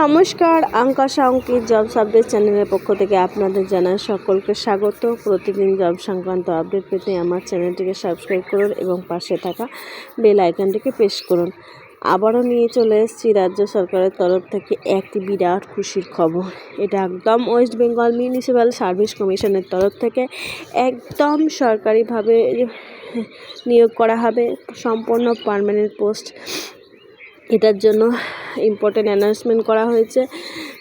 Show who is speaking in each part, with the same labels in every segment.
Speaker 1: নমস্কার, আঙ্কাশা অঙ্কিত jobs update চ্যানেলের পক্ষ থেকে আপনাদের জানাই সকলকে স্বাগত। প্রতিদিন জব সংক্রান্ত আপডেট পেতে আমার চ্যানেলটিকে সাবস্ক্রাইব করুন এবং পাশে থাকা বেল আইকনটিকে প্রেস করুন। আবারও নিয়ে চলে এসেছি রাজ্য সরকারের তরফ থেকে একটি বিরাট খুশির খবর। এটা একদম ওয়েস্ট বেঙ্গল মিউনিসিপ্যাল সার্ভিস কমিশনের তরফ থেকে একদম সরকারিভাবে নিয়োগ করা হবে, সম্পূর্ণ পার্মানেন্ট পোস্ট। এটার জন্য ইম্পর্টেন্ট অ্যানাউন্সমেন্ট করা হয়েছে,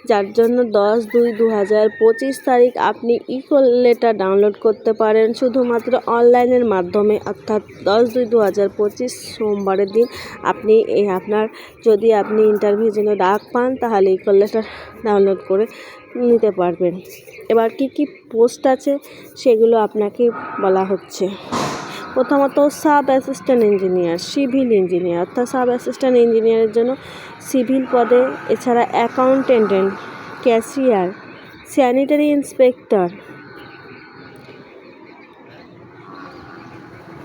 Speaker 1: যার জন্য 10/2/2025 তারিখ আপনি ইকল লেটার ডাউনলোড করতে পারেন শুধুমাত্র অনলাইনের মাধ্যমে, অর্থাৎ 10/2/2025 সোমবারের দিন আপনি যদি আপনি ইন্টারভিউর জন্য ডাক পান তাহলে ইকল লেটার ডাউনলোড করে নিতে পারবেন। এবার কি পোস্ট আছে সেগুলো আপনাকে বলা হচ্ছে। প্রথমত sub assistant engineer, civil engineer, অর্থাৎ সাব অ্যাসিস্ট্যান্ট ইঞ্জিনিয়ারের জন্য সিভিল পদে, এছাড়া অ্যাকাউন্টেন্ট, ক্যাশিয়ার, স্যানিটারি ইন্সপেক্টর,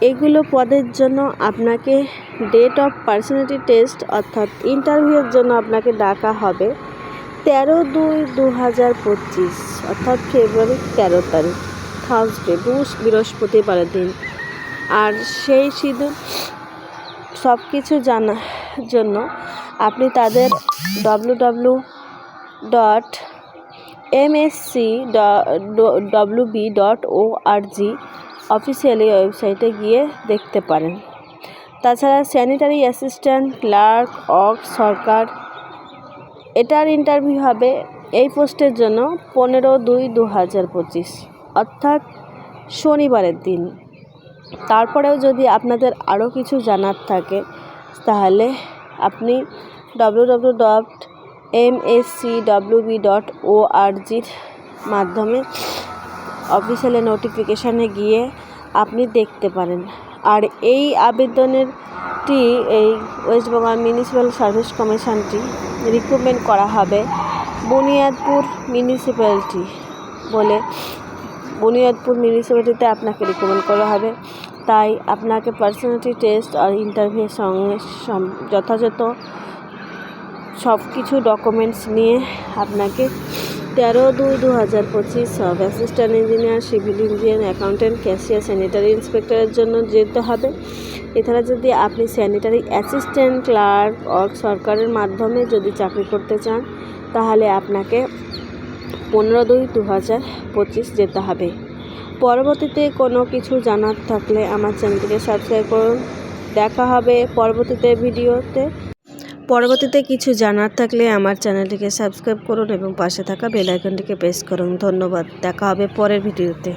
Speaker 1: এগুলো পদের জন্য আপনাকে ডেট অফ পার্সোনালিটি টেস্ট অর্থাৎ ইন্টারভিউয়ের জন্য আপনাকে ডাকা হবে 13/2/2025 অর্থাৎ ফেব্রুয়ারি 13 তারিখ, থার্সডে, বৃহস্পতিবারের দিন। আর সেই সব কিছু জানার জন্য আপনি তাদের www.mscwb.org অফিসিয়ালি ওয়েবসাইটে গিয়ে দেখতে পারেন। তাছাড়া স্যানিটারি অ্যাসিস্ট্যান্ট ক্লার্ক অফ সরকার, এটার ইন্টারভিউ হবে এই পোস্টের জন্য 15/2/2025 অর্থাৎ শনিবারের দিন। তারপরেও যদি আপনাদের আরও কিছু জানার থাকে তাহলে আপনি www.mscwb.org মাধ্যমে অফিসিয়ালি নোটিফিকেশানে গিয়ে আপনি দেখতে পারেন। আর এই আবেদনেরটি এই ওয়েস্ট বেঙ্গল মিউনিসিপ্যাল সার্ভিস কমিশনটি রিক্রুটমেন্ট করা হবে বুনিয়াদপুর মিউনিসিপ্যালিটিতে আপনাকে রিকমেন্ড করা হবে। তাই আপনাকে পার্সোনালিটি টেস্ট আর ইন্টারভিউয়ের সঙ্গে যথাযথ সব কিছু ডকুমেন্টস নিয়ে আপনাকে 13/2/2025 সব assistant engineer, civil engineer, accountant, cashier, sanitary ইন্সপেক্টরের জন্য যেতে হবে। এছাড়া যদি আপনি স্যানিটারি অ্যাসিস্ট্যান্ট ক্লার্ক অফ সরকারের মাধ্যমে যদি চাকরি করতে চান তাহলে আপনাকে 15/2/2025 যেতে হবে। পরবর্তীতে কোনো কিছু জানার থাকলে আমার চ্যানেলটিকে সাবস্ক্রাইব করুন। দেখা হবে পরবর্তীতে কিছু জানার থাকলে আমার চ্যানেলটিকে সাবস্ক্রাইব করুন এবং পাশে থাকা বেল আইকনটিকে প্রেস করুন। ধন্যবাদ। দেখা হবে পরের ভিডিওতে।